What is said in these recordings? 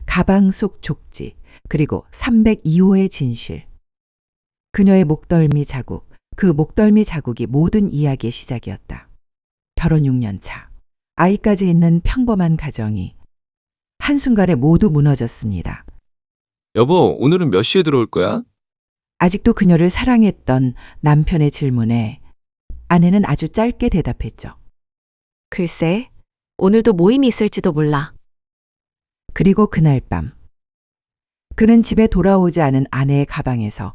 가방 속 족지, 그리고 302호의 진실. 그녀의 목덜미 자국, 그 목덜미 자국이 모든 이야기의 시작이었다. 결혼 6년 차, 아이까지 있는 평범한 가정이 한순간에 모두 무너졌습니다. 여보, 오늘은 몇 시에 들어올 거야? 아직도 그녀를 사랑했던 남편의 질문에 아내는 아주 짧게 대답했죠. 글쎄, 오늘도 모임이 있을지도 몰라. 그리고 그날 밤, 그는 집에 돌아오지 않은 아내의 가방에서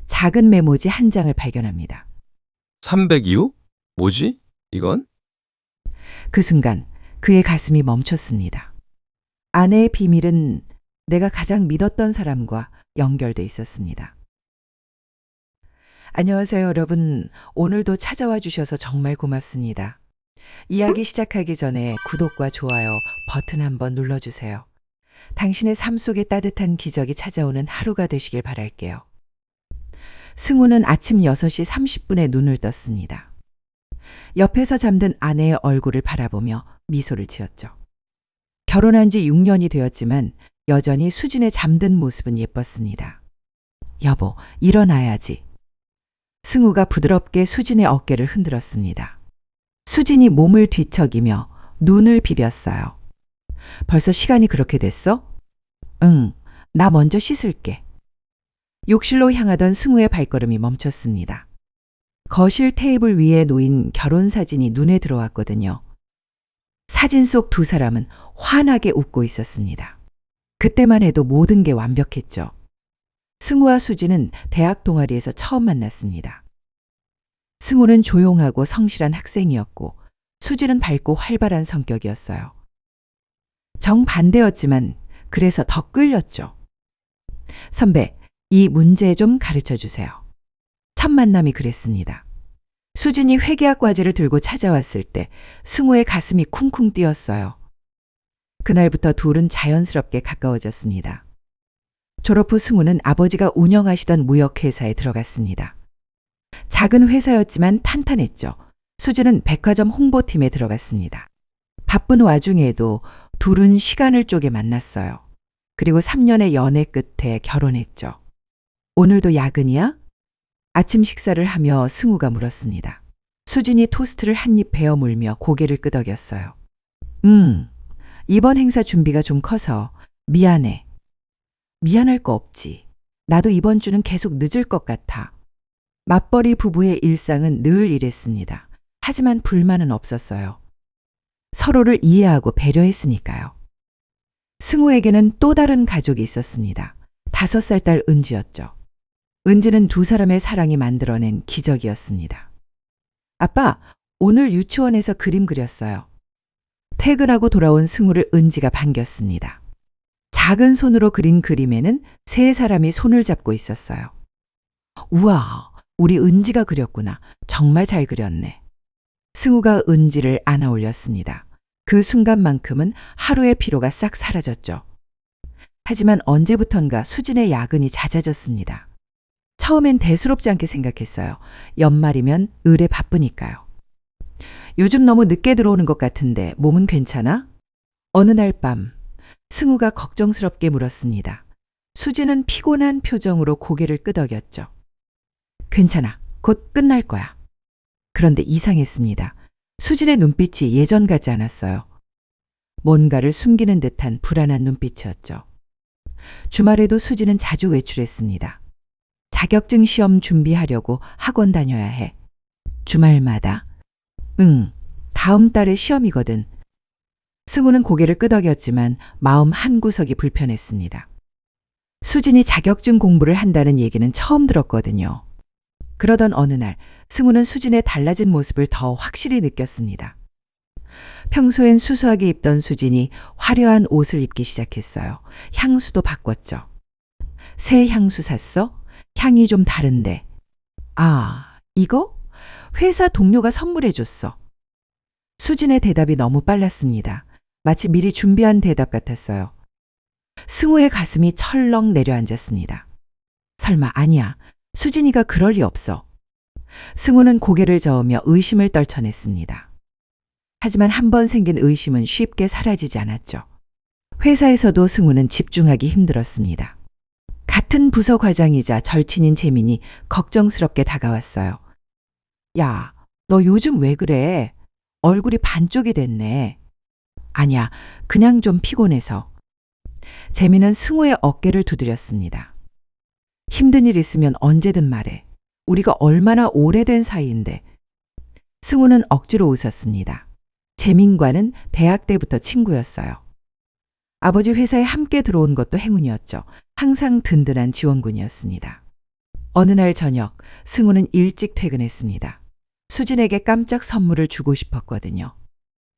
작은 메모지 한 장을 발견합니다. 302호? 뭐지? 이건? 그 순간 그의 가슴이 멈췄습니다. 아내의 비밀은 내가 가장 믿었던 사람과 연결돼 있었습니다. 안녕하세요, 여러분. 오늘도 찾아와 주셔서 정말 고맙습니다. 이야기 시작하기 전에 구독과 좋아요 버튼 한번 눌러주세요. 당신의 삶 속에 따뜻한 기적이 찾아오는 하루가 되시길 바랄게요. 승우는 아침 6시 30분에 눈을 떴습니다. 옆에서 잠든 아내의 얼굴을 바라보며 미소를 지었죠. 결혼한 지 6년이 되었지만 여전히 수진의 잠든 모습은 예뻤습니다. 여보, 일어나야지. 승우가 부드럽게 수진의 어깨를 흔들었습니다. 수진이 몸을 뒤척이며 눈을 비볐어요. 벌써 시간이 그렇게 됐어? 응, 나 먼저 씻을게. 욕실로 향하던 승우의 발걸음이 멈췄습니다. 거실 테이블 위에 놓인 결혼 사진이 눈에 들어왔거든요. 사진 속 두 사람은 환하게 웃고 있었습니다. 그때만 해도 모든 게 완벽했죠. 승우와 수진은 대학 동아리에서 처음 만났습니다. 승우는 조용하고 성실한 학생이었고 수진은 밝고 활발한 성격이었어요. 정반대였지만 그래서 더 끌렸죠. 선배, 이 문제 좀 가르쳐 주세요. 첫 만남이 그랬습니다. 수진이 회계학 과제를 들고 찾아왔을 때 승우의 가슴이 쿵쿵 뛰었어요. 그날부터 둘은 자연스럽게 가까워졌습니다. 졸업 후 승우는 아버지가 운영하시던 무역회사에 들어갔습니다. 작은 회사였지만 탄탄했죠. 수진은 백화점 홍보팀에 들어갔습니다. 바쁜 와중에도 둘은 시간을 쪼개 만났어요. 그리고 3년의 연애 끝에 결혼했죠. 오늘도 야근이야? 아침 식사를 하며 승우가 물었습니다. 수진이 토스트를 한 입 베어 물며 고개를 끄덕였어요. 이번 행사 준비가 좀 커서 미안해. 미안할 거 없지. 나도 이번 주는 계속 늦을 것 같아. 맞벌이 부부의 일상은 늘 이랬습니다. 하지만 불만은 없었어요. 서로를 이해하고 배려했으니까요. 승우에게는 또 다른 가족이 있었습니다. 5살 딸 은지였죠. 은지는 두 사람의 사랑이 만들어낸 기적이었습니다. 아빠, 오늘 유치원에서 그림 그렸어요. 퇴근하고 돌아온 승우를 은지가 반겼습니다. 작은 손으로 그린 그림에는 세 사람이 손을 잡고 있었어요. 우와, 우리 은지가 그렸구나. 정말 잘 그렸네. 승우가 은지를 안아 올렸습니다. 그 순간만큼은 하루의 피로가 싹 사라졌죠. 하지만 언제부턴가 수진의 야근이 잦아졌습니다. 처음엔 대수롭지 않게 생각했어요. 연말이면 을에 바쁘니까요. 요즘 너무 늦게 들어오는 것 같은데 몸은 괜찮아? 어느 날 밤 승우가 걱정스럽게 물었습니다. 수진은 피곤한 표정으로 고개를 끄덕였죠. 괜찮아. 곧 끝날 거야. 그런데 이상했습니다. 수진의 눈빛이 예전 같지 않았어요. 뭔가를 숨기는 듯한 불안한 눈빛이었죠. 주말에도 수진은 자주 외출했습니다. 자격증 시험 준비하려고 학원 다녀야 해. 주말마다. 다음 달에 시험이거든. 승우는 고개를 끄덕였지만 마음 한구석이 불편했습니다. 수진이 자격증 공부를 한다는 얘기는 처음 들었거든요. 그러던 어느 날 승우는 수진의 달라진 모습을 더 확실히 느꼈습니다. 평소엔 수수하게 입던 수진이 화려한 옷을 입기 시작했어요. 향수도 바꿨죠. 새 향수 샀어? 향이 좀 다른데. 아, 이거? 회사 동료가 선물해줬어. 수진의 대답이 너무 빨랐습니다. 마치 미리 준비한 대답 같았어요. 승우의 가슴이 철렁 내려앉았습니다. 설마 아니야. 수진이가 그럴 리 없어. 승우는 고개를 저으며 의심을 떨쳐냈습니다. 하지만 한 번 생긴 의심은 쉽게 사라지지 않았죠. 회사에서도 승우는 집중하기 힘들었습니다. 같은 부서 과장이자 절친인 재민이 걱정스럽게 다가왔어요. 야, 너 요즘 왜 그래? 얼굴이 반쪽이 됐네. 아니야, 그냥 좀 피곤해서. 재민은 승우의 어깨를 두드렸습니다. 힘든 일 있으면 언제든 말해. 우리가 얼마나 오래된 사이인데. 승우는 억지로 웃었습니다. 재민과는 대학 때부터 친구였어요. 아버지 회사에 함께 들어온 것도 행운이었죠. 항상 든든한 지원군이었습니다. 어느 날 저녁, 승우는 일찍 퇴근했습니다. 수진에게 깜짝 선물을 주고 싶었거든요.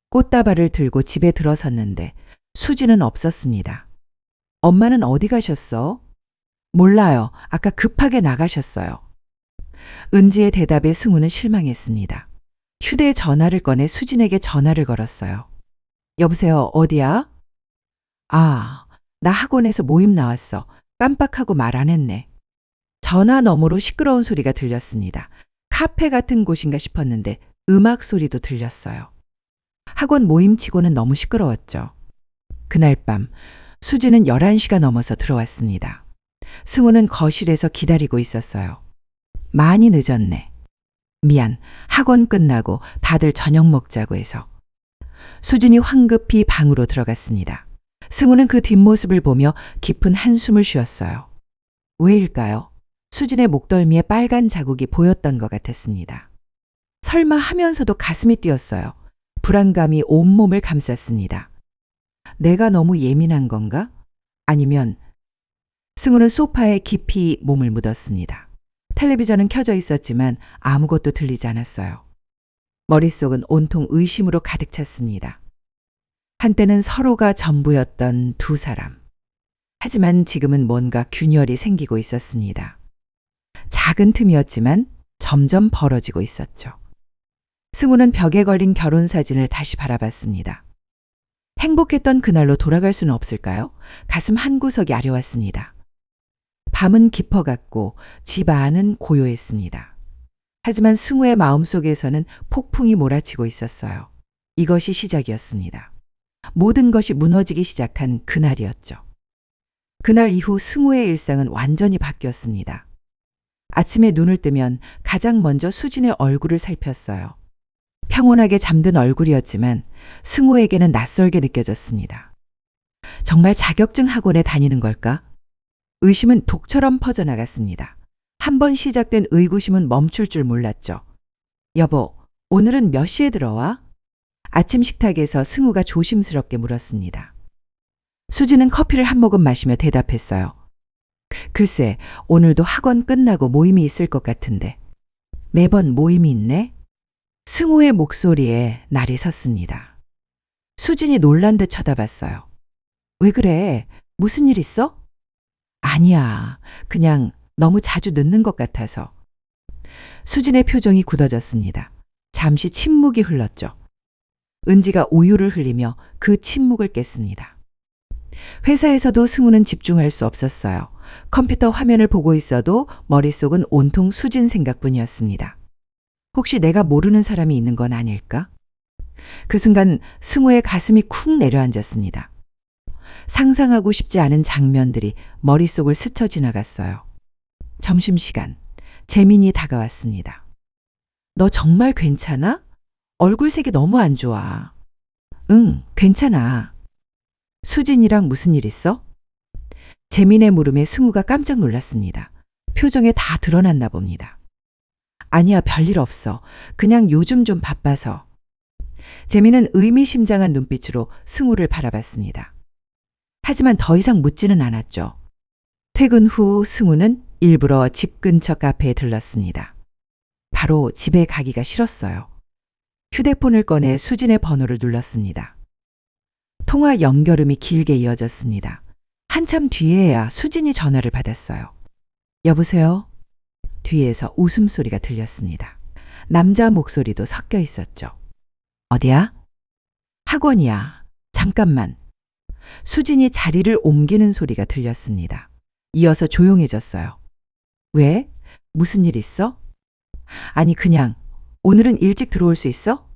꽃다발을 들고 집에 들어섰는데 수진은 없었습니다. 엄마는 어디 가셨어? 몰라요. 아까 급하게 나가셨어요. 은지의 대답에 승우는 실망했습니다. 휴대전화를 꺼내 수진에게 전화를 걸었어요. 여보세요, 어디야? 아, 나 학원에서 모임 나왔어. 깜빡하고 말 안 했네. 전화 너머로 시끄러운 소리가 들렸습니다. 카페 같은 곳인가 싶었는데 음악 소리도 들렸어요. 학원 모임치고는 너무 시끄러웠죠. 그날 밤 수지는 11시가 넘어서 들어왔습니다. 승우는 거실에서 기다리고 있었어요. 많이 늦었네. 미안, 학원 끝나고 다들 저녁 먹자고 해서. 수진이 황급히 방으로 들어갔습니다. 승우는 그 뒷모습을 보며 깊은 한숨을 쉬었어요. 왜일까요? 수진의 목덜미에 빨간 자국이 보였던 것 같았습니다. 설마 하면서도 가슴이 뛰었어요. 불안감이 온몸을 감쌌습니다. 내가 너무 예민한 건가? 아니면 승우는 소파에 깊이 몸을 묻었습니다. 텔레비전은 켜져 있었지만 아무것도 들리지 않았어요. 머릿속은 온통 의심으로 가득 찼습니다. 한때는 서로가 전부였던 두 사람. 하지만 지금은 뭔가 균열이 생기고 있었습니다. 작은 틈이었지만 점점 벌어지고 있었죠. 승우는 벽에 걸린 결혼 사진을 다시 바라봤습니다. 행복했던 그날로 돌아갈 수는 없을까요? 가슴 한구석이 아려왔습니다. 밤은 깊어갔고 집 안은 고요했습니다. 하지만 승우의 마음속에서는 폭풍이 몰아치고 있었어요. 이것이 시작이었습니다. 모든 것이 무너지기 시작한 그날이었죠. 그날 이후 승우의 일상은 완전히 바뀌었습니다. 아침에 눈을 뜨면 가장 먼저 수진의 얼굴을 살폈어요. 평온하게 잠든 얼굴이었지만 승우에게는 낯설게 느껴졌습니다. 정말 자격증 학원에 다니는 걸까? 의심은 독처럼 퍼져나갔습니다. 한 번 시작된 의구심은 멈출 줄 몰랐죠. 여보, 오늘은 몇 시에 들어와? 아침 식탁에서 승우가 조심스럽게 물었습니다. 수지는 커피를 한 모금 마시며 대답했어요. 글쎄, 오늘도 학원 끝나고 모임이 있을 것 같은데. 매번 모임이 있네? 승우의 목소리에 날이 섰습니다. 수진이 놀란 듯 쳐다봤어요. 왜 그래? 무슨 일 있어? 아니야. 그냥 너무 자주 늦는 것 같아서. 수진의 표정이 굳어졌습니다. 잠시 침묵이 흘렀죠. 은지가 우유를 흘리며 그 침묵을 깼습니다. 회사에서도 승우는 집중할 수 없었어요. 컴퓨터 화면을 보고 있어도 머릿속은 온통 수진 생각뿐이었습니다. 혹시 내가 모르는 사람이 있는 건 아닐까? 그 순간 승우의 가슴이 쿵 내려앉았습니다. 상상하고 싶지 않은 장면들이 머릿속을 스쳐 지나갔어요. 점심시간, 재민이 다가왔습니다. 너 정말 괜찮아? 얼굴색이 너무 안 좋아. 응, 괜찮아. 수진이랑 무슨 일 있어? 재민의 물음에 승우가 깜짝 놀랐습니다. 표정에 다 드러났나 봅니다. 아니야, 별일 없어. 그냥 요즘 좀 바빠서. 재민은 의미심장한 눈빛으로 승우를 바라봤습니다. 하지만 더 이상 묻지는 않았죠. 퇴근 후 승우는 일부러 집 근처 카페에 들렀습니다. 바로 집에 가기가 싫었어요. 휴대폰을 꺼내 수진의 번호를 눌렀습니다. 통화 연결음이 길게 이어졌습니다. 한참 뒤에야 수진이 전화를 받았어요. 여보세요? 뒤에서 웃음소리가 들렸습니다. 남자 목소리도 섞여 있었죠. 어디야? 학원이야. 잠깐만. 수진이 자리를 옮기는 소리가 들렸습니다. 이어서 조용해졌어요. 왜? 무슨 일 있어? 아니, 그냥. 오늘은 일찍 들어올 수 있어?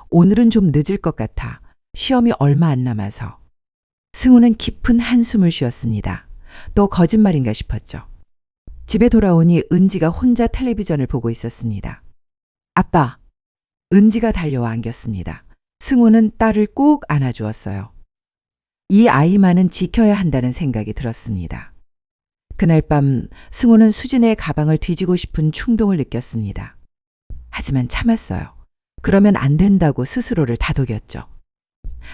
오늘은 좀 늦을 것 같아. 시험이 얼마 안 남아서. 승우는 깊은 한숨을 쉬었습니다. 또 거짓말인가 싶었죠. 집에 돌아오니 은지가 혼자 텔레비전을 보고 있었습니다. 아빠! 은지가 달려와 안겼습니다. 승우는 딸을 꼭 안아주었어요. 이 아이만은 지켜야 한다는 생각이 들었습니다. 그날 밤 승우는 수진의 가방을 뒤지고 싶은 충동을 느꼈습니다. 하지만 참았어요. 그러면 안 된다고 스스로를 다독였죠.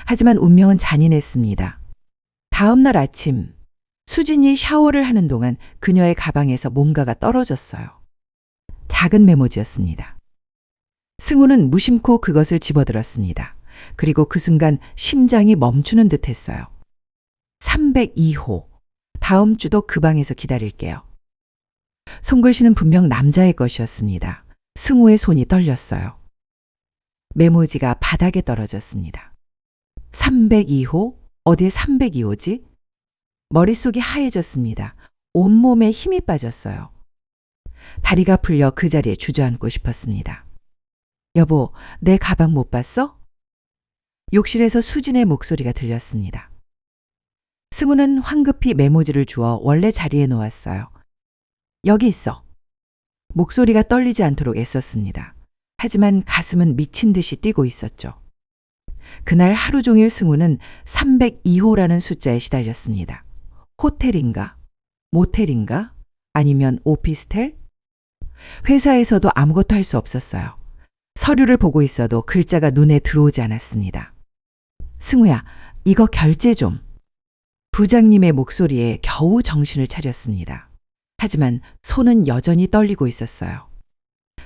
하지만 운명은 잔인했습니다. 다음 날 아침 수진이 샤워를 하는 동안 그녀의 가방에서 뭔가가 떨어졌어요. 작은 메모지였습니다. 승우는 무심코 그것을 집어들었습니다. 그리고 그 순간 심장이 멈추는 듯 했어요. 302호. 다음 주도 그 방에서 기다릴게요. 손글씨는 분명 남자의 것이었습니다. 승우의 손이 떨렸어요. 메모지가 바닥에 떨어졌습니다. 302호? 어디에 302호지? 머릿속이 하얘졌습니다. 온몸에 힘이 빠졌어요. 다리가 풀려 그 자리에 주저앉고 싶었습니다. 여보, 내 가방 못 봤어? 욕실에서 수진의 목소리가 들렸습니다. 승우는 황급히 메모지를 주워 원래 자리에 놓았어요. 여기 있어. 목소리가 떨리지 않도록 애썼습니다. 하지만 가슴은 미친 듯이 뛰고 있었죠. 그날 하루 종일 승우는 302호라는 숫자에 시달렸습니다. 호텔인가? 모텔인가? 아니면 오피스텔? 회사에서도 아무것도 할 수 없었어요. 서류를 보고 있어도 글자가 눈에 들어오지 않았습니다. 승우야, 이거 결제 좀. 부장님의 목소리에 겨우 정신을 차렸습니다. 하지만 손은 여전히 떨리고 있었어요.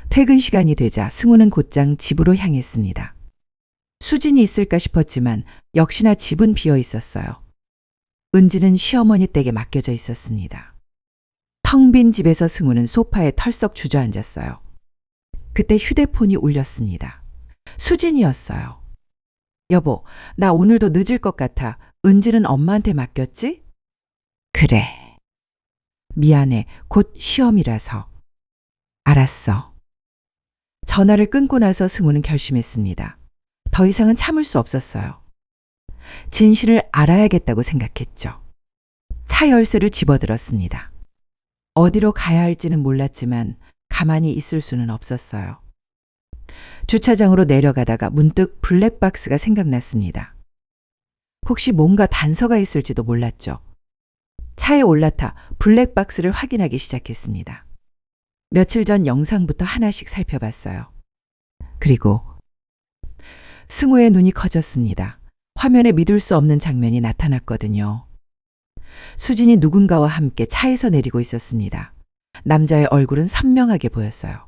퇴근 시간이 되자 승우는 곧장 집으로 향했습니다. 수진이 있을까 싶었지만 역시나 집은 비어 있었어요. 은지는 시어머니 댁에 맡겨져 있었습니다. 텅 빈 집에서 승우는 소파에 털썩 주저앉았어요. 그때 휴대폰이 울렸습니다. 수진이었어요. 여보, 나 오늘도 늦을 것 같아. 은지는 엄마한테 맡겼지? 그래. 미안해. 곧 시험이라서. 알았어. 전화를 끊고 나서 승우는 결심했습니다. 더 이상은 참을 수 없었어요. 진실을 알아야겠다고 생각했죠. 차 열쇠를 집어들었습니다. 어디로 가야 할지는 몰랐지만 가만히 있을 수는 없었어요. 주차장으로 내려가다가 문득 블랙박스가 생각났습니다. 혹시 뭔가 단서가 있을지도 몰랐죠. 차에 올라타 블랙박스를 확인하기 시작했습니다. 며칠 전 영상부터 하나씩 살펴봤어요. 그리고 승우의 눈이 커졌습니다. 화면에 믿을 수 없는 장면이 나타났거든요. 수진이 누군가와 함께 차에서 내리고 있었습니다. 남자의 얼굴은 선명하게 보였어요.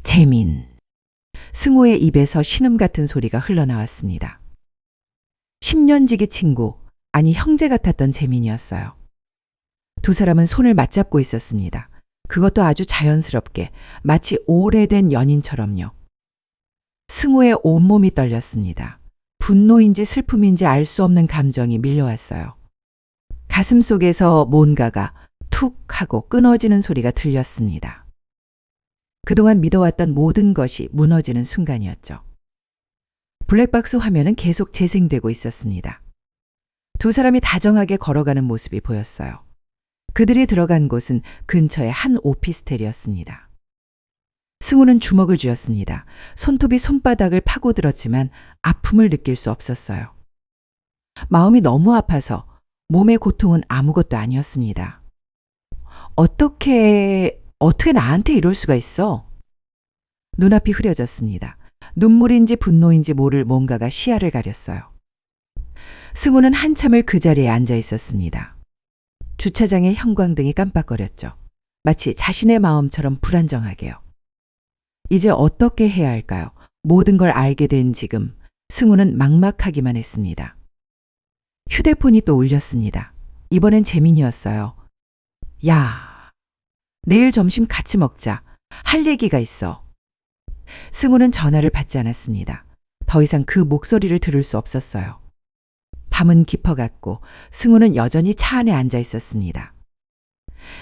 재민. 승우의 입에서 신음 같은 소리가 흘러나왔습니다. 10년 지기 친구, 아니 형제 같았던 재민이었어요. 두 사람은 손을 맞잡고 있었습니다. 그것도 아주 자연스럽게, 마치 오래된 연인처럼요. 승우의 온몸이 떨렸습니다. 분노인지 슬픔인지 알 수 없는 감정이 밀려왔어요. 가슴 속에서 뭔가가 툭 하고 끊어지는 소리가 들렸습니다. 그동안 믿어왔던 모든 것이 무너지는 순간이었죠. 블랙박스 화면은 계속 재생되고 있었습니다. 두 사람이 다정하게 걸어가는 모습이 보였어요. 그들이 들어간 곳은 근처의 한 오피스텔이었습니다. 승우는 주먹을 쥐었습니다. 손톱이 손바닥을 파고들었지만 아픔을 느낄 수 없었어요. 마음이 너무 아파서 몸의 고통은 아무것도 아니었습니다. 어떻게 나한테 이럴 수가 있어? 눈앞이 흐려졌습니다. 눈물인지 분노인지 모를 뭔가가 시야를 가렸어요. 승우는 한참을 그 자리에 앉아 있었습니다. 주차장의 형광등이 깜빡거렸죠. 마치 자신의 마음처럼 불안정하게요. 이제 어떻게 해야 할까요? 모든 걸 알게 된 지금 승우는 막막하기만 했습니다. 휴대폰이 또 울렸습니다. 이번엔 재민이었어요. 야, 내일 점심 같이 먹자. 할 얘기가 있어. 승우는 전화를 받지 않았습니다. 더 이상 그 목소리를 들을 수 없었어요. 밤은 깊어갔고 승우는 여전히 차 안에 앉아 있었습니다.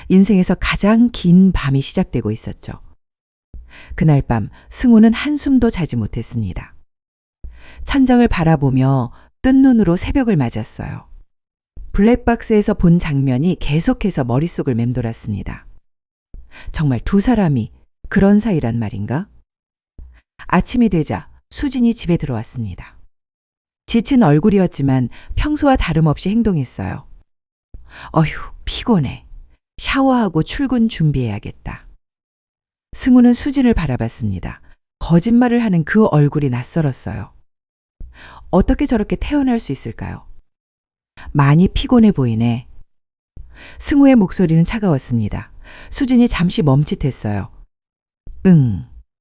인생에서 가장 긴 밤이 시작되고 있었죠. 그날 밤 승우는 한숨도 자지 못했습니다. 천장을 바라보며 뜬 눈으로 새벽을 맞았어요. 블랙박스에서 본 장면이 계속해서 머릿속을 맴돌았습니다. 정말 두 사람이 그런 사이란 말인가? 아침이 되자 수진이 집에 들어왔습니다. 지친 얼굴이었지만 평소와 다름없이 행동했어요. 어휴, 피곤해. 샤워하고 출근 준비해야겠다. 승우는 수진을 바라봤습니다. 거짓말을 하는 그 얼굴이 낯설었어요. 어떻게 저렇게 태어날 수 있을까요? 많이 피곤해 보이네. 승우의 목소리는 차가웠습니다. 수진이 잠시 멈칫했어요.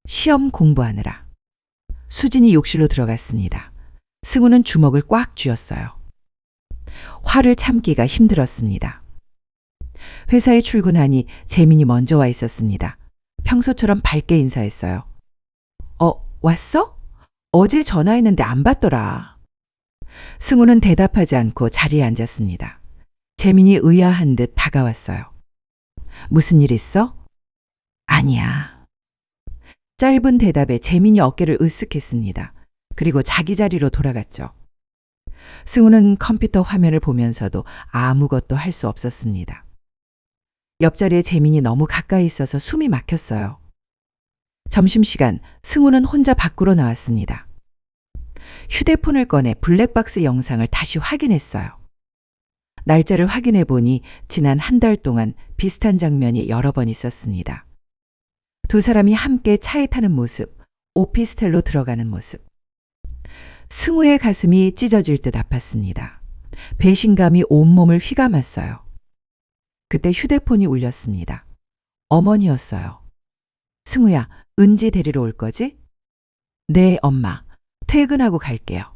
시험 공부하느라. 수진이 욕실로 들어갔습니다. 승우는 주먹을 꽉 쥐었어요. 화를 참기가 힘들었습니다. 회사에 출근하니 재민이 먼저 와 있었습니다. 평소처럼 밝게 인사했어요. 왔어? 어제 전화했는데 안 받더라. 승우는 대답하지 않고 자리에 앉았습니다. 재민이 의아한 듯 다가왔어요. 무슨 일 있어? 아니야. 짧은 대답에 재민이 어깨를 으쓱했습니다. 그리고 자기 자리로 돌아갔죠. 승우는 컴퓨터 화면을 보면서도 아무것도 할 수 없었습니다. 옆자리에 재민이 너무 가까이 있어서 숨이 막혔어요. 점심시간 승우는 혼자 밖으로 나왔습니다. 휴대폰을 꺼내 블랙박스 영상을 다시 확인했어요. 날짜를 확인해 보니 지난 한 달 동안 비슷한 장면이 여러 번 있었습니다. 두 사람이 함께 차에 타는 모습, 오피스텔로 들어가는 모습. 승우의 가슴이 찢어질 듯 아팠습니다. 배신감이 온몸을 휘감았어요. 그때 휴대폰이 울렸습니다. 어머니였어요. 승우야, 은지 데리러 올 거지? 네, 엄마. 퇴근하고 갈게요.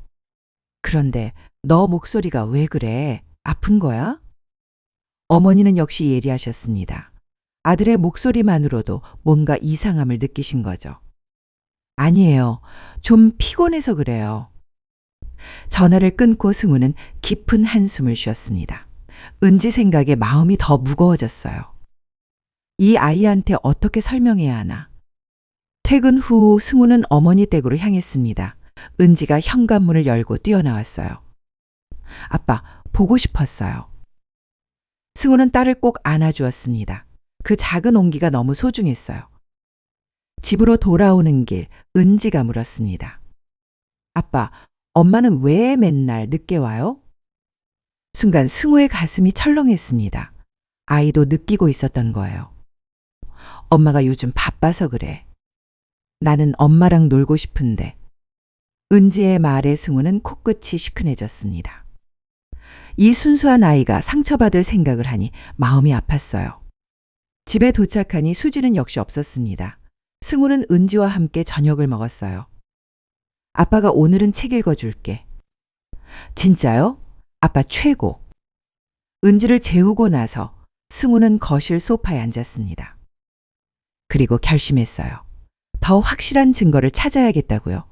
그런데 너 목소리가 왜 그래? 아픈 거야? 어머니는 역시 예리하셨습니다. 아들의 목소리만으로도 뭔가 이상함을 느끼신 거죠. 아니에요. 좀 피곤해서 그래요. 전화를 끊고 승우는 깊은 한숨을 쉬었습니다. 은지 생각에 마음이 더 무거워졌어요. 이 아이한테 어떻게 설명해야 하나. 퇴근 후 승우는 어머니 댁으로 향했습니다. 은지가 현관문을 열고 뛰어나왔어요. 아빠, 보고 싶었어요. 승우는 딸을 꼭 안아주었습니다. 그 작은 온기가 너무 소중했어요. 집으로 돌아오는 길, 은지가 물었습니다. 아빠, 엄마는 왜 맨날 늦게 와요? 순간 승우의 가슴이 철렁했습니다. 아이도 느끼고 있었던 거예요. 엄마가 요즘 바빠서 그래. 나는 엄마랑 놀고 싶은데. 은지의 말에 승우는 코끝이 시큰해졌습니다. 이 순수한 아이가 상처받을 생각을 하니 마음이 아팠어요. 집에 도착하니 수지는 역시 없었습니다. 승우는 은지와 함께 저녁을 먹었어요. 아빠가 오늘은 책 읽어줄게. 진짜요? 아빠 최고. 은지를 재우고 나서 승우는 거실 소파에 앉았습니다. 그리고 결심했어요. 더 확실한 증거를 찾아야겠다고요.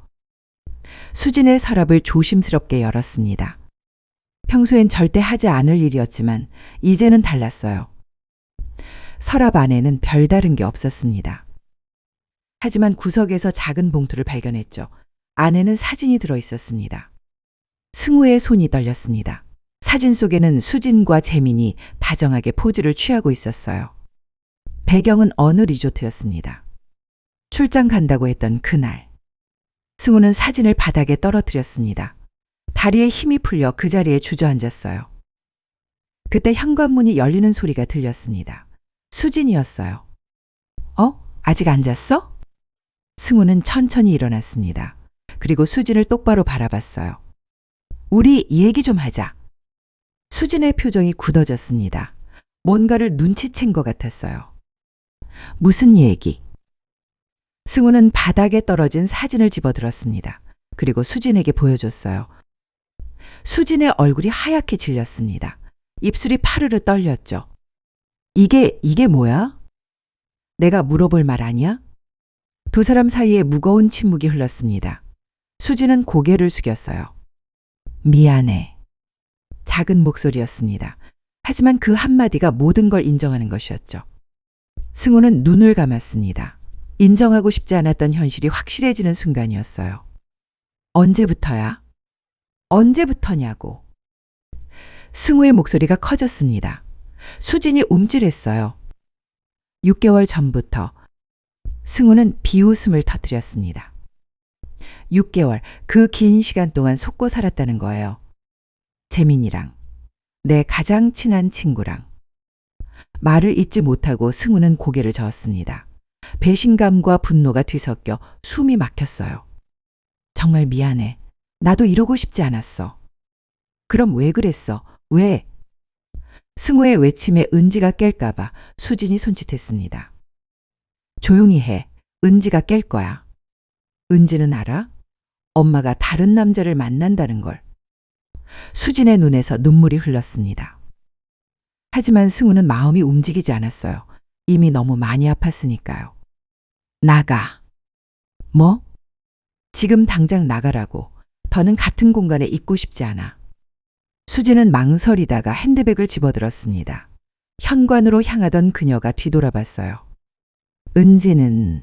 수진의 서랍을 조심스럽게 열었습니다. 평소엔 절대 하지 않을 일이었지만 이제는 달랐어요. 서랍 안에는 별다른 게 없었습니다. 하지만 구석에서 작은 봉투를 발견했죠. 안에는 사진이 들어 있었습니다. 승우의 손이 떨렸습니다. 사진 속에는 수진과 재민이 다정하게 포즈를 취하고 있었어요. 배경은 어느 리조트였습니다. 출장 간다고 했던 그날. 승우는 사진을 바닥에 떨어뜨렸습니다. 다리에 힘이 풀려 그 자리에 주저앉았어요. 그때 현관문이 열리는 소리가 들렸습니다. 수진이었어요. 아직 안 잤어? 승우는 천천히 일어났습니다. 그리고 수진을 똑바로 바라봤어요. 우리 얘기 좀 하자. 수진의 표정이 굳어졌습니다. 뭔가를 눈치챈 것 같았어요. 무슨 얘기? 승우는 바닥에 떨어진 사진을 집어들었습니다. 그리고 수진에게 보여줬어요. 수진의 얼굴이 하얗게 질렸습니다. 입술이 파르르 떨렸죠. 이게 뭐야? 내가 물어볼 말 아니야? 두 사람 사이에 무거운 침묵이 흘렀습니다. 수진은 고개를 숙였어요. 미안해. 작은 목소리였습니다. 하지만 그 한마디가 모든 걸 인정하는 것이었죠. 승우는 눈을 감았습니다. 인정하고 싶지 않았던 현실이 확실해지는 순간이었어요. 언제부터야? 언제부터냐고. 승우의 목소리가 커졌습니다. 수진이 움찔했어요. 6개월 전부터. 승우는 비웃음을 터뜨렸습니다. 6개월, 그 긴 시간 동안 속고 살았다는 거예요. 재민이랑, 내 가장 친한 친구랑. 말을 잇지 못하고 승우는 고개를 저었습니다. 배신감과 분노가 뒤섞여 숨이 막혔어요. 정말 미안해. 나도 이러고 싶지 않았어. 그럼 왜 그랬어? 왜? 승우의 외침에 은지가 깰까봐 수진이 손짓했습니다. 조용히 해. 은지가 깰 거야. 은지는 알아? 엄마가 다른 남자를 만난다는 걸. 수진의 눈에서 눈물이 흘렀습니다. 하지만 승우는 마음이 움직이지 않았어요. 이미 너무 많이 아팠으니까요. 나가. 뭐? 지금 당장 나가라고. 더는 같은 공간에 있고 싶지 않아. 수진은 망설이다가 핸드백을 집어들었습니다. 현관으로 향하던 그녀가 뒤돌아봤어요. 은지는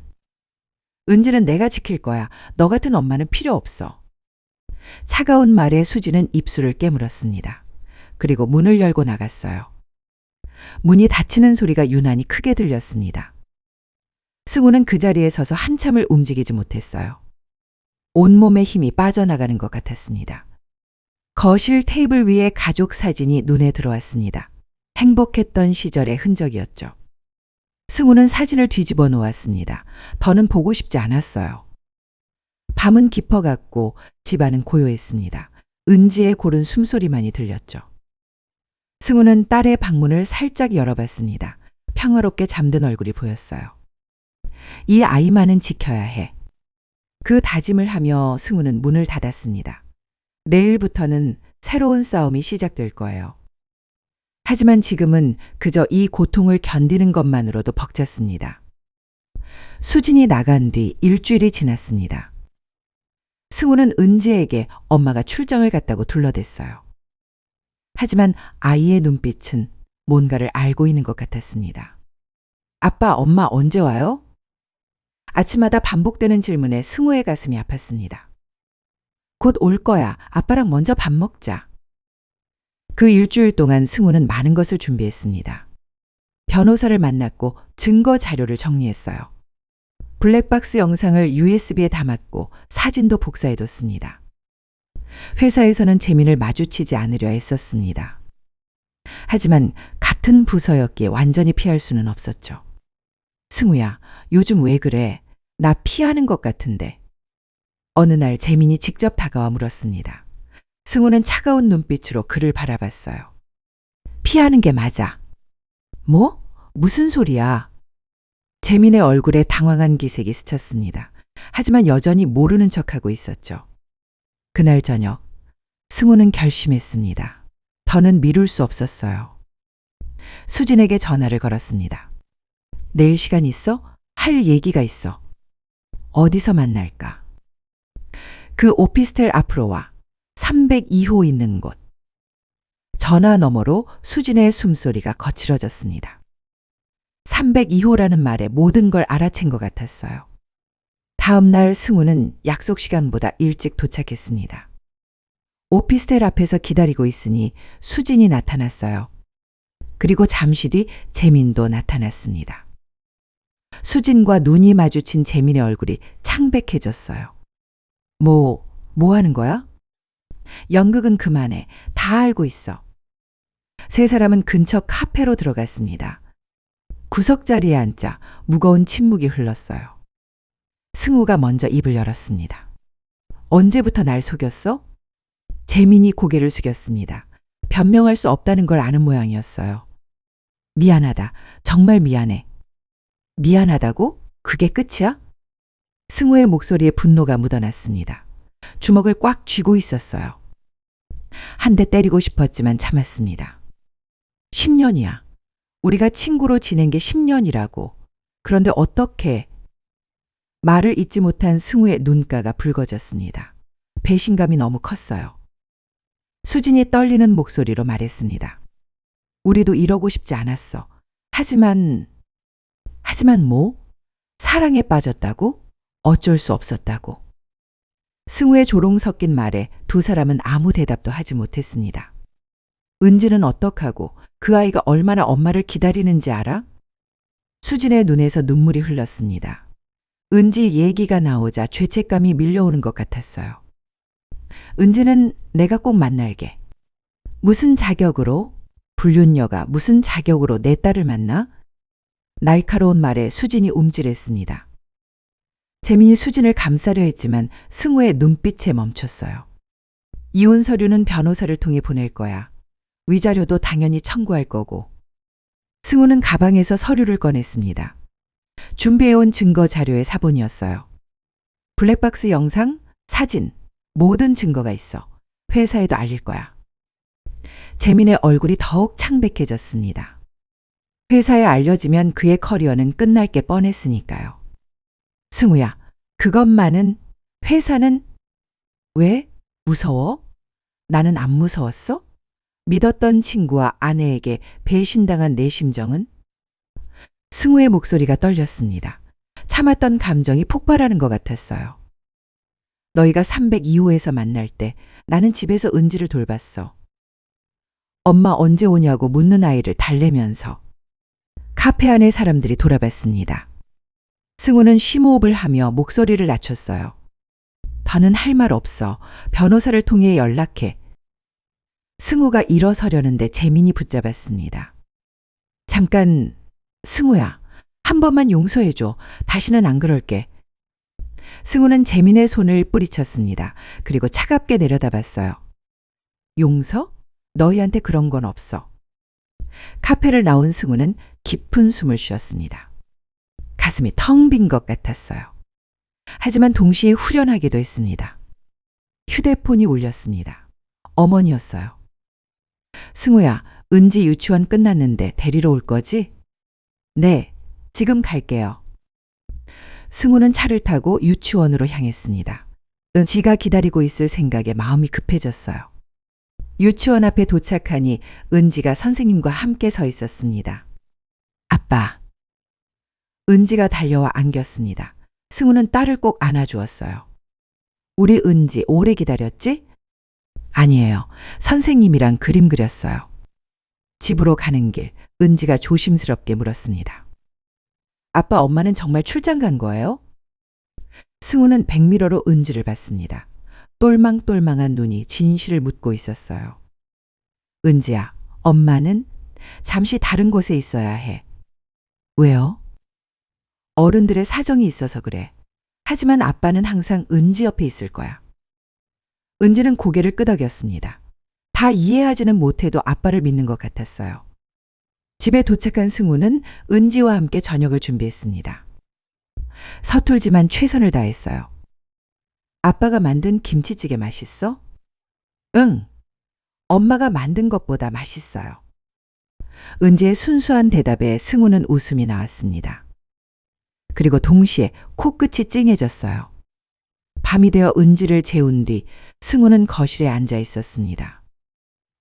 내가 지킬 거야. 너 같은 엄마는 필요 없어. 차가운 말에 수진은 입술을 깨물었습니다. 그리고 문을 열고 나갔어요. 문이 닫히는 소리가 유난히 크게 들렸습니다. 승우는 그 자리에 서서 한참을 움직이지 못했어요. 온몸에 힘이 빠져나가는 것 같았습니다. 거실 테이블 위에 가족 사진이 눈에 들어왔습니다. 행복했던 시절의 흔적이었죠. 승우는 사진을 뒤집어 놓았습니다. 더는 보고 싶지 않았어요. 밤은 깊어갔고 집안은 고요했습니다. 은지의 고른 숨소리만이 들렸죠. 승우는 딸의 방문을 살짝 열어봤습니다. 평화롭게 잠든 얼굴이 보였어요. 이 아이만은 지켜야 해. 그 다짐을 하며 승우는 문을 닫았습니다. 내일부터는 새로운 싸움이 시작될 거예요. 하지만 지금은 그저 이 고통을 견디는 것만으로도 벅찼습니다. 수진이 나간 뒤 일주일이 지났습니다. 승우는 은지에게 엄마가 출장을 갔다고 둘러댔어요. 하지만 아이의 눈빛은 뭔가를 알고 있는 것 같았습니다. 아빠, 엄마 언제 와요? 아침마다 반복되는 질문에 승우의 가슴이 아팠습니다. 곧 올 거야. 아빠랑 먼저 밥 먹자. 그 일주일 동안 승우는 많은 것을 준비했습니다. 변호사를 만났고 증거 자료를 정리했어요. 블랙박스 영상을 USB에 담았고 사진도 복사해뒀습니다. 회사에서는 재민을 마주치지 않으려 애썼습니다. 하지만 같은 부서였기에 완전히 피할 수는 없었죠. 승우야, 요즘 왜 그래? 나 피하는 것 같은데. 어느 날 재민이 직접 다가와 물었습니다. 승우는 차가운 눈빛으로 그를 바라봤어요. 피하는 게 맞아. 뭐? 무슨 소리야? 재민의 얼굴에 당황한 기색이 스쳤습니다. 하지만 여전히 모르는 척하고 있었죠. 그날 저녁, 승우는 결심했습니다. 더는 미룰 수 없었어요. 수진에게 전화를 걸었습니다. 내일 시간 있어? 할 얘기가 있어. 어디서 만날까? 그 오피스텔 앞으로 와. 302호 있는 곳. 전화 너머로 수진의 숨소리가 거칠어졌습니다. 302호라는 말에 모든 걸 알아챈 것 같았어요. 다음 날 승우는 약속 시간보다 일찍 도착했습니다. 오피스텔 앞에서 기다리고 있으니 수진이 나타났어요. 그리고 잠시 뒤 재민도 나타났습니다. 수진과 눈이 마주친 재민의 얼굴이 창백해졌어요. 뭐 하는 거야? 연극은 그만해. 다 알고 있어. 세 사람은 근처 카페로 들어갔습니다. 구석자리에 앉자 무거운 침묵이 흘렀어요. 승우가 먼저 입을 열었습니다. 언제부터 날 속였어? 재민이 고개를 숙였습니다. 변명할 수 없다는 걸 아는 모양이었어요. 미안하다. 정말 미안해. 미안하다고? 그게 끝이야? 승우의 목소리에 분노가 묻어났습니다. 주먹을 꽉 쥐고 있었어요. 한 대 때리고 싶었지만 참았습니다. 10년이야. 우리가 친구로 지낸 게 10년이라고. 그런데 어떻게... 말을 잇지 못한 승우의 눈가가 붉어졌습니다. 배신감이 너무 컸어요. 수진이 떨리는 목소리로 말했습니다. 우리도 이러고 싶지 않았어. 하지만 뭐? 사랑에 빠졌다고? 어쩔 수 없었다고. 승우의 조롱 섞인 말에 두 사람은 아무 대답도 하지 못했습니다. 은지는 어떡하고 그 아이가 얼마나 엄마를 기다리는지 알아? 수진의 눈에서 눈물이 흘렀습니다. 은지 얘기가 나오자 죄책감이 밀려오는 것 같았어요. 은지는 내가 꼭 만날게. 무슨 자격으로? 불륜녀가 무슨 자격으로 내 딸을 만나? 날카로운 말에 수진이 움찔했습니다. 재민이 수진을 감싸려 했지만 승우의 눈빛에 멈췄어요. 이혼 서류는 변호사를 통해 보낼 거야. 위자료도 당연히 청구할 거고. 승우는 가방에서 서류를 꺼냈습니다. 준비해온 증거 자료의 사본이었어요. 블랙박스 영상, 사진, 모든 증거가 있어. 회사에도 알릴 거야. 재민의 얼굴이 더욱 창백해졌습니다. 회사에 알려지면 그의 커리어는 끝날 게 뻔했으니까요. 승우야, 그것만은 회사는 왜? 무서워? 나는 안 무서웠어? 믿었던 친구와 아내에게 배신당한 내 심정은? 승우의 목소리가 떨렸습니다. 참았던 감정이 폭발하는 것 같았어요. 너희가 302호에서 만날 때 나는 집에서 은지를 돌봤어. 엄마 언제 오냐고 묻는 아이를 달래면서. 카페 안의 사람들이 돌아봤습니다. 승우는 심호흡을 하며 목소리를 낮췄어요. 더는 할 말 없어. 변호사를 통해 연락해. 승우가 일어서려는데 재민이 붙잡았습니다. 잠깐, 승우야. 한 번만 용서해줘. 다시는 안 그럴게. 승우는 재민의 손을 뿌리쳤습니다. 그리고 차갑게 내려다봤어요. 용서? 너희한테 그런 건 없어. 카페를 나온 승우는 깊은 숨을 쉬었습니다. 가슴이 텅 빈 것 같았어요. 하지만 동시에 후련하기도 했습니다. 휴대폰이 울렸습니다. 어머니였어요. 승우야, 은지 유치원 끝났는데 데리러 올 거지? 네, 지금 갈게요. 승우는 차를 타고 유치원으로 향했습니다. 은지가 기다리고 있을 생각에 마음이 급해졌어요. 유치원 앞에 도착하니 은지가 선생님과 함께 서 있었습니다. 아빠. 은지가 달려와 안겼습니다. 승우는 딸을 꼭 안아주었어요. 우리 은지 오래 기다렸지? 아니에요. 선생님이랑 그림 그렸어요. 집으로 가는 길, 은지가 조심스럽게 물었습니다. 아빠, 엄마는 정말 출장 간 거예요? 승우는 백미러로 은지를 봤습니다. 똘망똘망한 눈이 진실을 묻고 있었어요. 은지야, 엄마는 잠시 다른 곳에 있어야 해. 왜요? 어른들의 사정이 있어서 그래. 하지만 아빠는 항상 은지 옆에 있을 거야. 은지는 고개를 끄덕였습니다. 다 이해하지는 못해도 아빠를 믿는 것 같았어요. 집에 도착한 승우는 은지와 함께 저녁을 준비했습니다. 서툴지만 최선을 다했어요. 아빠가 만든 김치찌개 맛있어? 응. 엄마가 만든 것보다 맛있어요. 은지의 순수한 대답에 승우는 웃음이 나왔습니다. 그리고 동시에 코끝이 찡해졌어요. 밤이 되어 은지를 재운 뒤 승우는 거실에 앉아 있었습니다.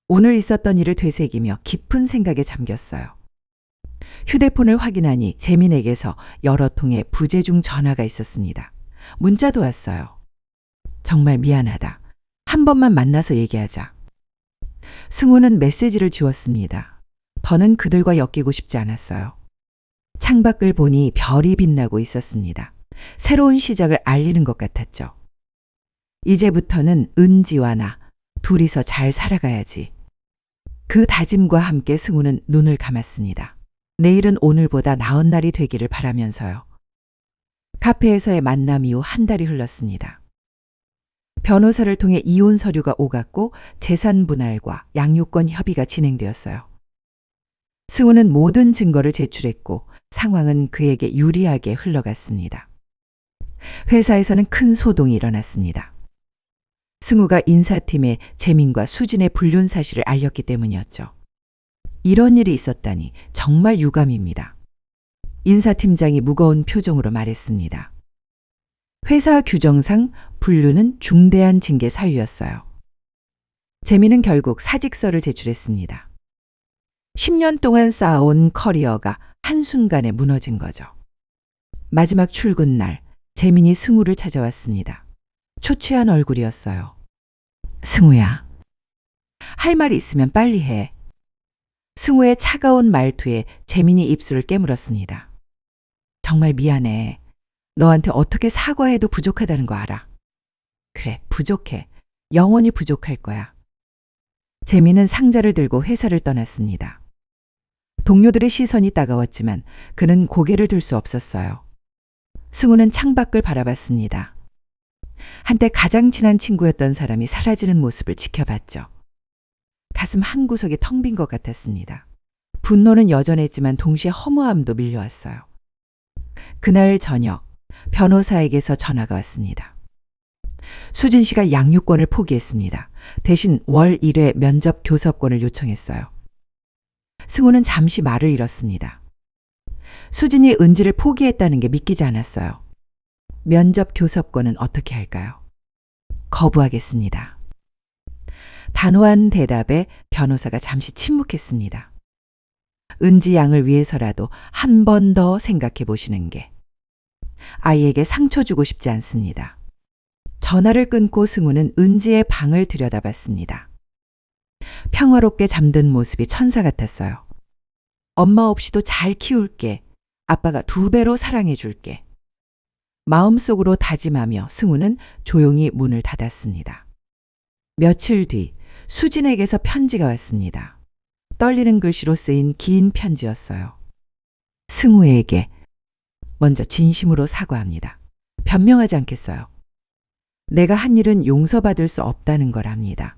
오늘 있었던 일을 되새기며 깊은 생각에 잠겼어요. 휴대폰을 확인하니 재민에게서 여러 통의 부재중 전화가 있었습니다. 문자도 왔어요. 정말 미안하다. 한 번만 만나서 얘기하자. 승우는 메시지를 지웠습니다. 더는 그들과 엮이고 싶지 않았어요. 창밖을 보니 별이 빛나고 있었습니다. 새로운 시작을 알리는 것 같았죠. 이제부터는 은지와 나 둘이서 잘 살아가야지. 그 다짐과 함께 승우는 눈을 감았습니다. 내일은 오늘보다 나은 날이 되기를 바라면서요. 카페에서의 만남 이후 한 달이 흘렀습니다. 변호사를 통해 이혼 서류가 오갔고 재산 분할과 양육권 협의가 진행되었어요. 승우는 모든 증거를 제출했고 상황은 그에게 유리하게 흘러갔습니다. 회사에서는 큰 소동이 일어났습니다. 승우가 인사팀에 재민과 수진의 불륜 사실을 알렸기 때문이었죠. 이런 일이 있었다니 정말 유감입니다. 인사팀장이 무거운 표정으로 말했습니다. 회사 규정상 불륜은 중대한 징계 사유였어요. 재민은 결국 사직서를 제출했습니다. 10년 동안 쌓아온 커리어가 한순간에 무너진 거죠. 마지막 출근 날 재민이 승우를 찾아왔습니다. 초췌한 얼굴이었어요. 승우야, 할 말 있으면 빨리 해. 승우의 차가운 말투에 재민이 입술을 깨물었습니다. 정말 미안해. 너한테 어떻게 사과해도 부족하다는 거 알아. 그래, 부족해. 영원히 부족할 거야. 재민은 상자를 들고 회사를 떠났습니다. 동료들의 시선이 따가웠지만 그는 고개를 들 수 없었어요. 승우는 창밖을 바라봤습니다. 한때 가장 친한 친구였던 사람이 사라지는 모습을 지켜봤죠. 가슴 한구석이 텅 빈 것 같았습니다. 분노는 여전했지만 동시에 허무함도 밀려왔어요. 그날 저녁 변호사에게서 전화가 왔습니다. 수진 씨가 양육권을 포기했습니다. 대신 월 1회 면접 교섭권을 요청했어요. 승우는 잠시 말을 잃었습니다. 수진이 은지를 포기했다는 게 믿기지 않았어요. 면접 교섭권은 어떻게 할까요? 거부하겠습니다. 단호한 대답에 변호사가 잠시 침묵했습니다. 은지 양을 위해서라도 한 번 더 생각해 보시는 게. 아이에게 상처 주고 싶지 않습니다. 전화를 끊고 승우는 은지의 방을 들여다봤습니다. 평화롭게 잠든 모습이 천사 같았어요. 엄마 없이도 잘 키울게. 아빠가 2배로 사랑해 줄게. 마음속으로 다짐하며 승우는 조용히 문을 닫았습니다. 며칠 뒤 수진에게서 편지가 왔습니다. 떨리는 글씨로 쓰인 긴 편지였어요. 승우에게 먼저 진심으로 사과합니다. 변명하지 않겠어요. 내가 한 일은 용서받을 수 없다는 걸 압니다.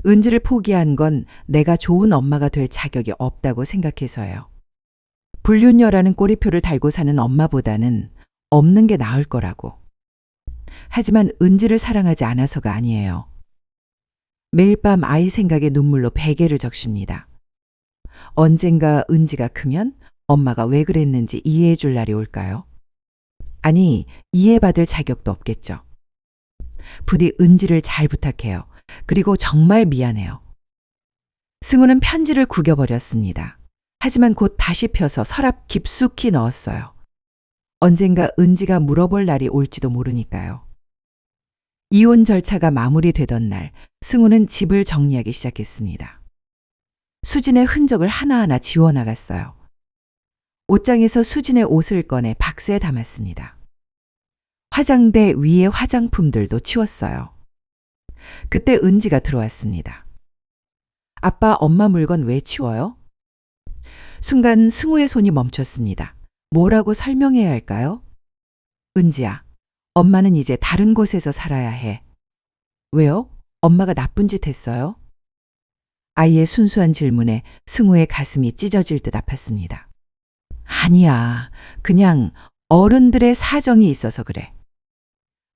은지를 포기한 건 내가 좋은 엄마가 될 자격이 없다고 생각해서요. 불륜녀라는 꼬리표를 달고 사는 엄마보다는 없는 게 나을 거라고. 하지만 은지를 사랑하지 않아서가 아니에요. 매일 밤 아이 생각에 눈물로 베개를 적십니다. 언젠가 은지가 크면 엄마가 왜 그랬는지 이해해 줄 날이 올까요? 아니, 이해받을 자격도 없겠죠. 부디 은지를 잘 부탁해요. 그리고 정말 미안해요. 승우는 편지를 구겨버렸습니다. 하지만 곧 다시 펴서 서랍 깊숙이 넣었어요. 언젠가 은지가 물어볼 날이 올지도 모르니까요. 이혼 절차가 마무리되던 날, 승우는 집을 정리하기 시작했습니다. 수진의 흔적을 하나하나 지워나갔어요. 옷장에서 수진의 옷을 꺼내 박스에 담았습니다. 화장대 위의 화장품들도 치웠어요. 그때 은지가 들어왔습니다. 아빠, 엄마 물건 왜 치워요? 순간 승우의 손이 멈췄습니다. 뭐라고 설명해야 할까요? 은지야, 엄마는 이제 다른 곳에서 살아야 해. 왜요? 엄마가 나쁜 짓 했어요? 아이의 순수한 질문에 승우의 가슴이 찢어질 듯 아팠습니다. 아니야, 그냥 어른들의 사정이 있어서 그래.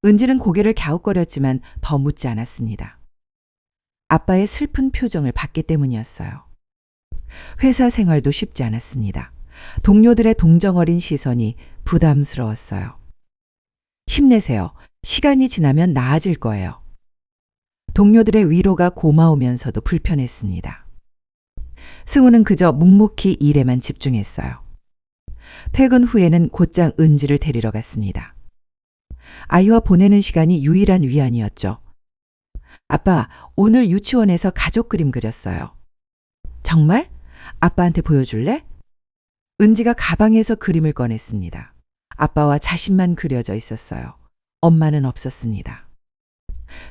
은지는 고개를 갸웃거렸지만 더 묻지 않았습니다. 아빠의 슬픈 표정을 봤기 때문이었어요. 회사 생활도 쉽지 않았습니다. 동료들의 동정어린 시선이 부담스러웠어요. 힘내세요. 시간이 지나면 나아질 거예요. 동료들의 위로가 고마우면서도 불편했습니다. 승우는 그저 묵묵히 일에만 집중했어요. 퇴근 후에는 곧장 은지를 데리러 갔습니다. 아이와 보내는 시간이 유일한 위안이었죠. 아빠, 오늘 유치원에서 가족 그림 그렸어요. 정말? 아빠한테 보여줄래? 은지가 가방에서 그림을 꺼냈습니다. 아빠와 자신만 그려져 있었어요. 엄마는 없었습니다.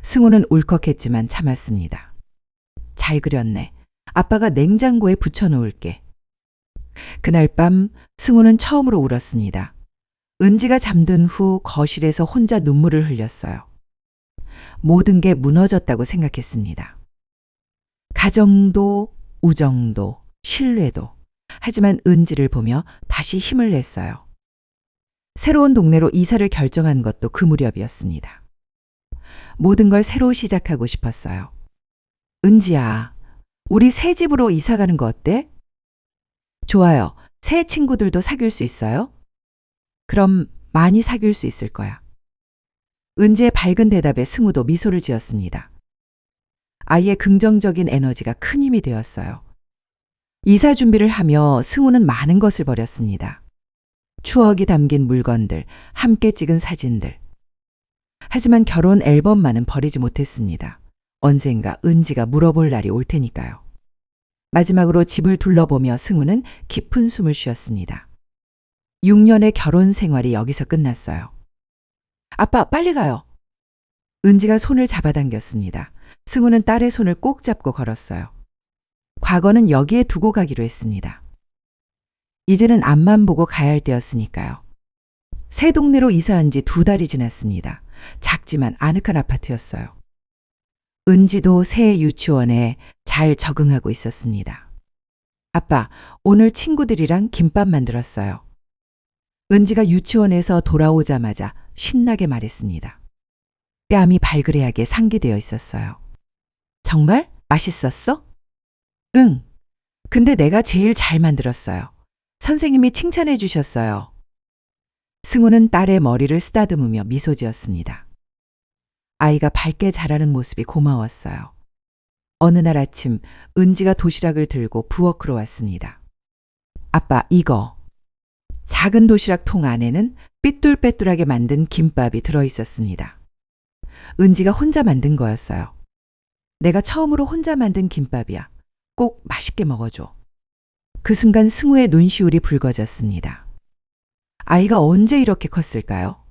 승우는 울컥했지만 참았습니다. 잘 그렸네. 아빠가 냉장고에 붙여놓을게. 그날 밤 승우는 처음으로 울었습니다. 은지가 잠든 후 거실에서 혼자 눈물을 흘렸어요. 모든 게 무너졌다고 생각했습니다. 가정도, 우정도, 신뢰도. 하지만 은지를 보며 다시 힘을 냈어요. 새로운 동네로 이사를 결정한 것도 그 무렵이었습니다. 모든 걸 새로 시작하고 싶었어요. 은지야, 우리 새 집으로 이사 가는 거 어때? 좋아요. 새 친구들도 사귈 수 있어요? 그럼 많이 사귈 수 있을 거야. 은지의 밝은 대답에 승우도 미소를 지었습니다. 아이의 긍정적인 에너지가 큰 힘이 되었어요. 이사 준비를 하며 승우는 많은 것을 버렸습니다. 추억이 담긴 물건들, 함께 찍은 사진들. 하지만 결혼 앨범만은 버리지 못했습니다. 언젠가 은지가 물어볼 날이 올 테니까요. 마지막으로 집을 둘러보며 승우는 깊은 숨을 쉬었습니다. 6년의 결혼 생활이 여기서 끝났어요. 아빠, 빨리 가요. 은지가 손을 잡아당겼습니다. 승우는 딸의 손을 꼭 잡고 걸었어요. 과거는 여기에 두고 가기로 했습니다. 이제는 앞만 보고 가야 할 때였으니까요. 새 동네로 이사한 지 2달이 지났습니다. 작지만 아늑한 아파트였어요. 은지도 새 유치원에 잘 적응하고 있었습니다. 아빠, 오늘 친구들이랑 김밥 만들었어요. 은지가 유치원에서 돌아오자마자 신나게 말했습니다. 뺨이 발그레하게 상기되어 있었어요. 정말? 맛있었어? 응. 근데 내가 제일 잘 만들었어요. 선생님이 칭찬해 주셨어요. 승우는 딸의 머리를 쓰다듬으며 미소 지었습니다. 아이가 밝게 자라는 모습이 고마웠어요. 어느 날 아침 은지가 도시락을 들고 부엌으로 왔습니다. 아빠, 이거. 작은 도시락 통 안에는 삐뚤빼뚤하게 만든 김밥이 들어있었습니다. 은지가 혼자 만든 거였어요. 내가 처음으로 혼자 만든 김밥이야. 꼭 맛있게 먹어줘. 그 순간 승우의 눈시울이 붉어졌습니다. 아이가 언제 이렇게 컸을까요?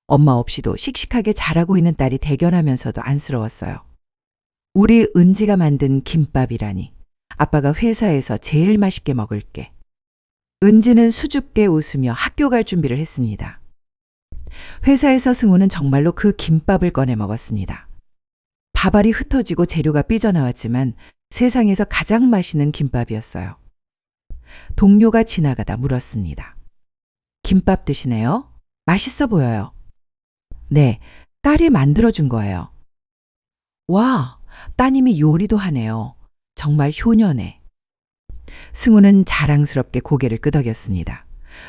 엄마 없이도 씩씩하게 자라고 있는 딸이 대견하면서도 안쓰러웠어요. 우리 은지가 만든 김밥이라니. 아빠가 회사에서 제일 맛있게 먹을게. 은지는 수줍게 웃으며 학교 갈 준비를 했습니다. 회사에서 승우는 정말로 그 김밥을 꺼내 먹었습니다. 밥알이 흩어지고 재료가 삐져나왔지만 세상에서 가장 맛있는 김밥이었어요. 동료가 지나가다 물었습니다. 김밥 드시네요? 맛있어 보여요. 네, 딸이 만들어준 거예요. 와, 따님이 요리도 하네요. 정말 효녀네. 승우는 자랑스럽게 고개를 끄덕였습니다.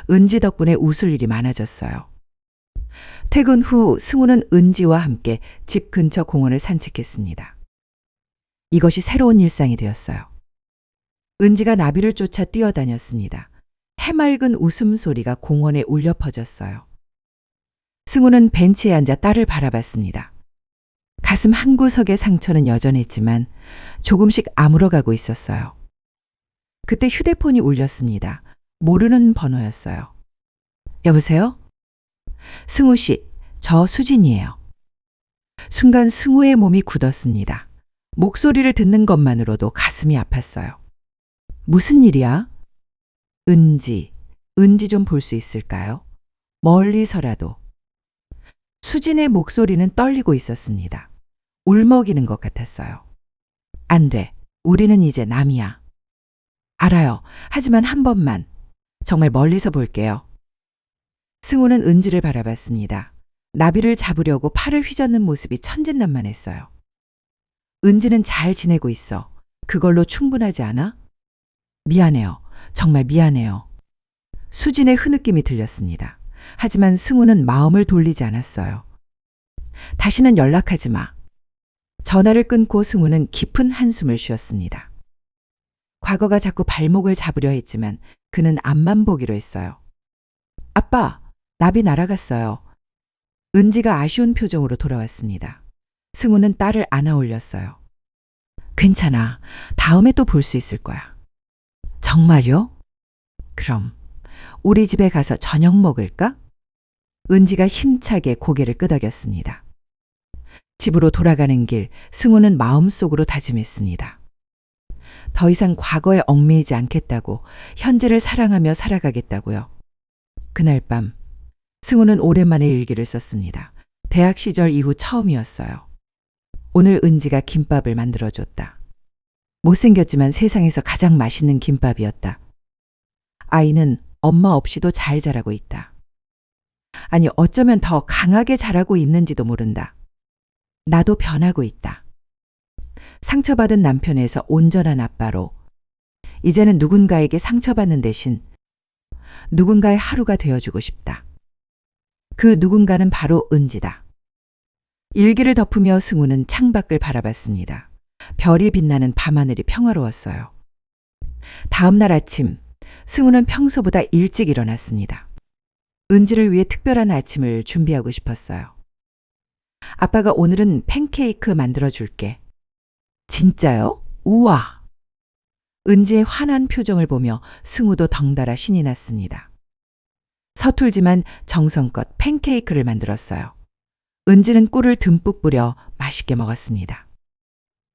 은지 덕분에 웃을 일이 많아졌어요. 퇴근 후 승우는 은지와 함께 집 근처 공원을 산책했습니다. 이것이 새로운 일상이 되었어요. 은지가 나비를 쫓아 뛰어다녔습니다. 해맑은 웃음소리가 공원에 울려 퍼졌어요. 승우는 벤치에 앉아 딸을 바라봤습니다. 가슴 한구석의 상처는 여전했지만 조금씩 아물어가고 있었어요. 그때 휴대폰이 울렸습니다. 모르는 번호였어요. 여보세요? 승우 씨, 저 수진이에요. 순간 승우의 몸이 굳었습니다. 목소리를 듣는 것만으로도 가슴이 아팠어요. 무슨 일이야? 은지 좀 볼 수 있을까요? 멀리서라도. 수진의 목소리는 떨리고 있었습니다. 울먹이는 것 같았어요. 안 돼. 우리는 이제 남이야. 알아요. 하지만 한 번만. 정말 멀리서 볼게요. 승우는 은지를 바라봤습니다. 나비를 잡으려고 팔을 휘젓는 모습이 천진난만했어요. 은지는 잘 지내고 있어. 그걸로 충분하지 않아? 미안해요. 정말 미안해요. 수진의 흐느낌이 들렸습니다. 하지만 승우는 마음을 돌리지 않았어요. 다시는 연락하지 마. 전화를 끊고 승우는 깊은 한숨을 쉬었습니다. 과거가 자꾸 발목을 잡으려 했지만 그는 앞만 보기로 했어요. 아빠, 나비 날아갔어요. 은지가 아쉬운 표정으로 돌아왔습니다. 승우는 딸을 안아 올렸어요. 괜찮아. 다음에 또 볼 수 있을 거야. 정말요? 그럼 우리 집에 가서 저녁 먹을까? 은지가 힘차게 고개를 끄덕였습니다. 집으로 돌아가는 길, 승우는 마음속으로 다짐했습니다. 더 이상 과거에 얽매이지 않겠다고, 현재를 사랑하며 살아가겠다고요. 그날 밤, 승우는 오랜만에 일기를 썼습니다. 대학 시절 이후 처음이었어요. 오늘 은지가 김밥을 만들어줬다. 못생겼지만 세상에서 가장 맛있는 김밥이었다. 아이는 엄마 없이도 잘 자라고 있다. 아니, 어쩌면 더 강하게 자라고 있는지도 모른다. 나도 변하고 있다. 상처받은 남편에서 온전한 아빠로 이제는 누군가에게 상처받는 대신 누군가의 하루가 되어주고 싶다. 그 누군가는 바로 은지다. 일기를 덮으며 승우는 창밖을 바라봤습니다. 별이 빛나는 밤하늘이 평화로웠어요. 다음 날 아침, 승우는 평소보다 일찍 일어났습니다. 은지를 위해 특별한 아침을 준비하고 싶었어요. 아빠가 오늘은 팬케이크 만들어 줄게. 진짜요? 우와! 은지의 환한 표정을 보며 승우도 덩달아 신이 났습니다. 서툴지만 정성껏 팬케이크를 만들었어요. 은지는 꿀을 듬뿍 뿌려 맛있게 먹었습니다.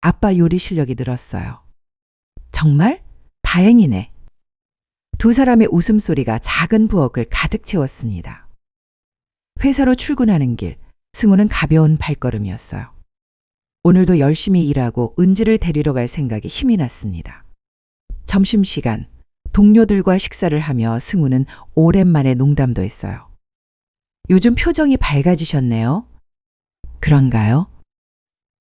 아빠 요리 실력이 늘었어요. 정말? 다행이네. 두 사람의 웃음소리가 작은 부엌을 가득 채웠습니다. 회사로 출근하는 길, 승우는 가벼운 발걸음이었어요. 오늘도 열심히 일하고 은지를 데리러 갈 생각에 힘이 났습니다. 점심시간, 동료들과 식사를 하며 승우는 오랜만에 농담도 했어요. 요즘 표정이 밝아지셨네요. 그런가요?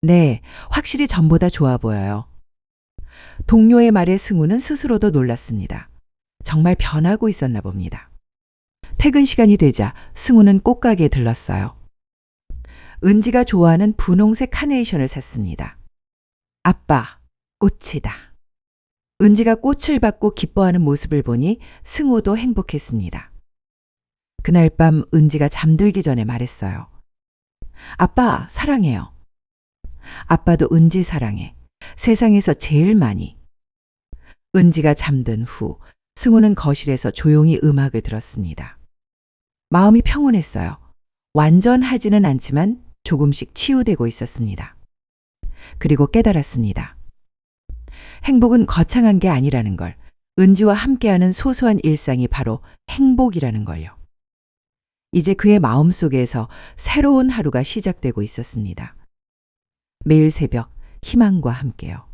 네, 확실히 전보다 좋아 보여요. 동료의 말에 승우는 스스로도 놀랐습니다. 정말 변하고 있었나 봅니다. 퇴근 시간이 되자 승우는 꽃가게에 들렀어요. 은지가 좋아하는 분홍색 카네이션을 샀습니다. 아빠, 꽃이다. 은지가 꽃을 받고 기뻐하는 모습을 보니 승우도 행복했습니다. 그날 밤 은지가 잠들기 전에 말했어요. 아빠, 사랑해요. 아빠도 은지 사랑해. 세상에서 제일 많이. 은지가 잠든 후 승우는 거실에서 조용히 음악을 들었습니다. 마음이 평온했어요. 완전하지는 않지만 조금씩 치유되고 있었습니다. 그리고 깨달았습니다. 행복은 거창한 게 아니라는 걸, 은지와 함께하는 소소한 일상이 바로 행복이라는 걸요. 이제 그의 마음속에서 새로운 하루가 시작되고 있었습니다. 매일 새벽 희망과 함께요.